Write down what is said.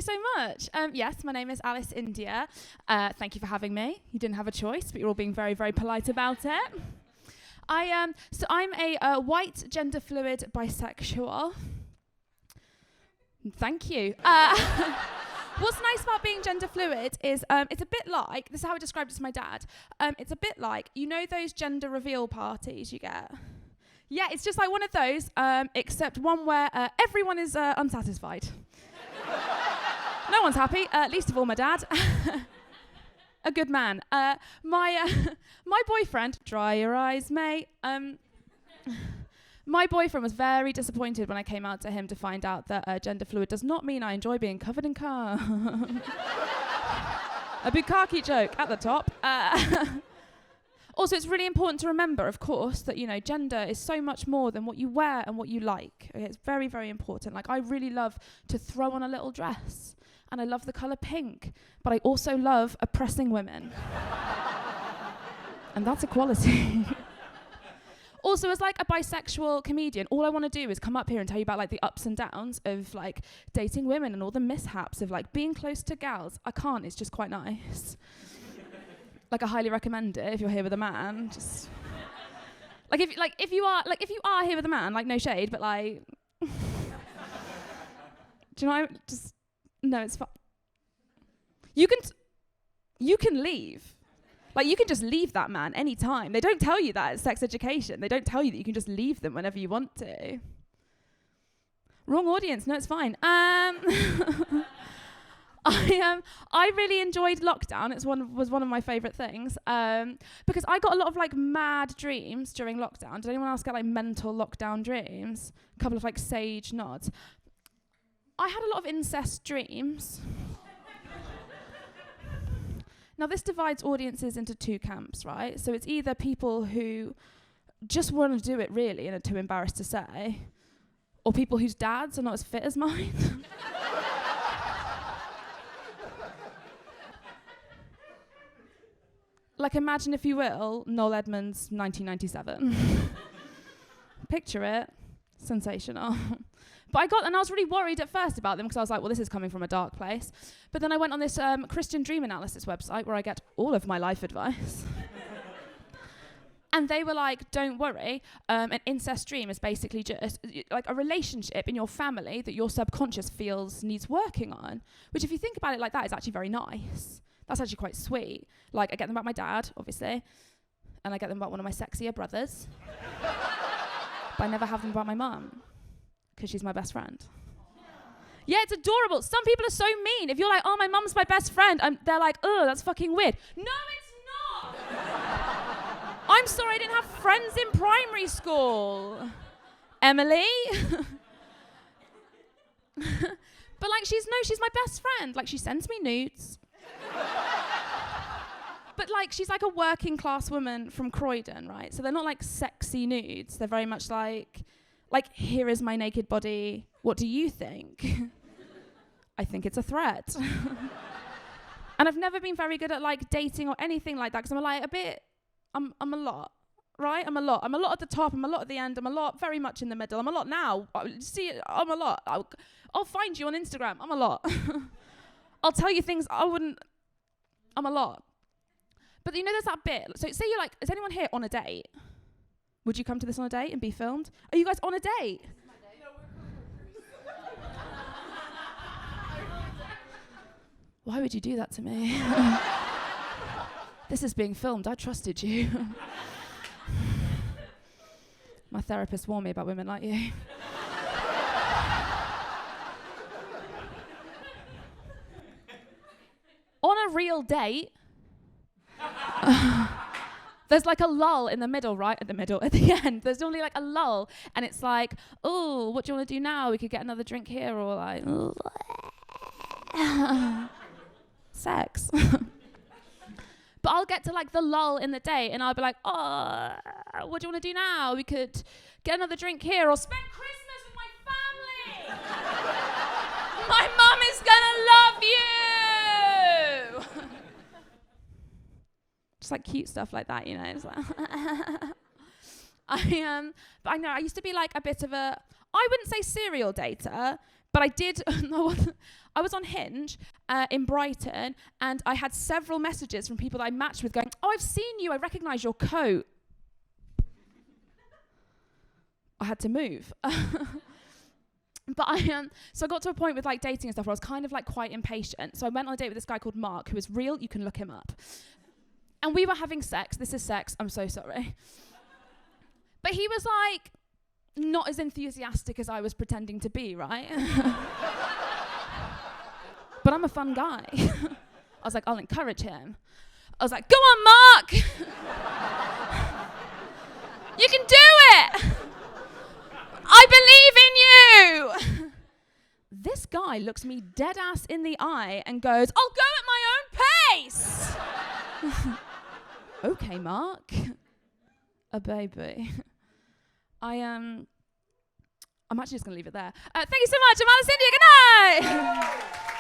so much. Yes, my name is Alice India. Thank you for having me. You didn't have a choice, but you're all being very, very polite about it. So I'm a white, gender fluid bisexual. Thank you. What's nice about being gender fluid is it's a bit like, this is how I described it to my dad, it's a bit like, you know those gender reveal parties you get? Yeah, it's just like one of those, except one where everyone is unsatisfied. No one's happy, least of all my dad. A good man. My boyfriend, dry your eyes, mate. My boyfriend was very disappointed when I came out to him to find out that gender fluid does not mean I enjoy being covered in car. A bukkake joke at the top. Also, it's really important to remember, of course, that, you know, gender is so much more than what you wear and what you like. Okay, it's very, very important. Like, I really love to throw on a little dress, and I love the colour pink, but I also love oppressing women. And that's equality. Also, as like a bisexual comedian, all I want to do is come up here and tell you about like the ups and downs of like dating women and all the mishaps of like being close to gals. I can't, it's just quite nice. Like, I highly recommend it if you're here with a man. Just if you are here with a man, like, no shade, but like do you know what no, it's fine. You can leave. Like, you can just leave that man anytime. They don't tell you that at sex education. They don't tell you that you can just leave them whenever you want to. Wrong audience. No, it's fine. I really enjoyed lockdown. It was one of my favourite things because I got a lot of like mad dreams during lockdown. Did anyone else get like mental lockdown dreams? A couple of like sage nods. I had a lot of incest dreams. Now, this divides audiences into two camps, right? So it's either people who just want to do it really and are too embarrassed to say, or people whose dads are not as fit as mine. Like, imagine, if you will, Noel Edmonds' 1997. Picture it. Sensational. But I was really worried at first about them because I was like, well, this is coming from a dark place. But then I went on this Christian dream analysis website where I get all of my life advice. And they were like, don't worry, an incest dream is basically just like a relationship in your family that your subconscious feels needs working on, which, if you think about it like that, is actually very nice. That's actually quite sweet. Like, I get them about my dad, obviously, and I get them about one of my sexier brothers. But I never have them about my mum, because she's my best friend. Yeah, it's adorable. Some people are so mean. If you're like, oh, my mum's my best friend, they're like, oh, that's fucking weird. No, it's not. I'm sorry, I didn't have friends in primary school. Emily? But like, she's my best friend. Like, she sends me nudes. But like, she's like a working class woman from Croydon, right? So they're not like sexy nudes. They're very much like, here is my naked body. What do you think? I think it's a threat. And I've never been very good at like dating or anything like that, because I'm like I'm a lot, right? I'm a lot at the top, I'm a lot at the end, I'm a lot very much in the middle, I'm a lot now. See, I'm a lot. I'll find you on Instagram, I'm a lot. I'll tell you things I'm a lot. But you know, there's that bit. So say you're like, is anyone here on a date? Would you come to this on a date and be filmed? Are you guys on a date? Why would you do that to me? This is being filmed. I trusted you. My therapist warned me about women like you. On a real date, there's like a lull in the middle, right? At the end. There's only like a lull, and it's like, oh, what do you want to do now? We could get another drink here, or like, sex. But I'll get to like the lull in the day, and I'll be like, oh, what do you want to do now? We could get another drink here, or spend Christmas with my family. My mum is gonna love you. Just like cute stuff like that, you know. It's like but I know I used to be like a bit of a, I wouldn't say serial dater, But I did, I was on Hinge in Brighton, and I had several messages from people that I matched with going, oh, I've seen you, I recognise your coat. I had to move. But so I got to a point with like dating and stuff where I was kind of like quite impatient. So I went on a date with this guy called Mark, who is real, you can look him up. And we were having sex. This is sex, I'm so sorry. But he was like, not as enthusiastic as I was pretending to be, right? But I'm a fun guy. I was like, I'll encourage him. I was like, go on, Mark! You can do it! I believe in you! This guy looks me dead ass in the eye and goes, I'll go at my own pace! Okay, Mark. A baby. I'm actually just going to leave it there. Thank you so much. I'm Alice India. Good night.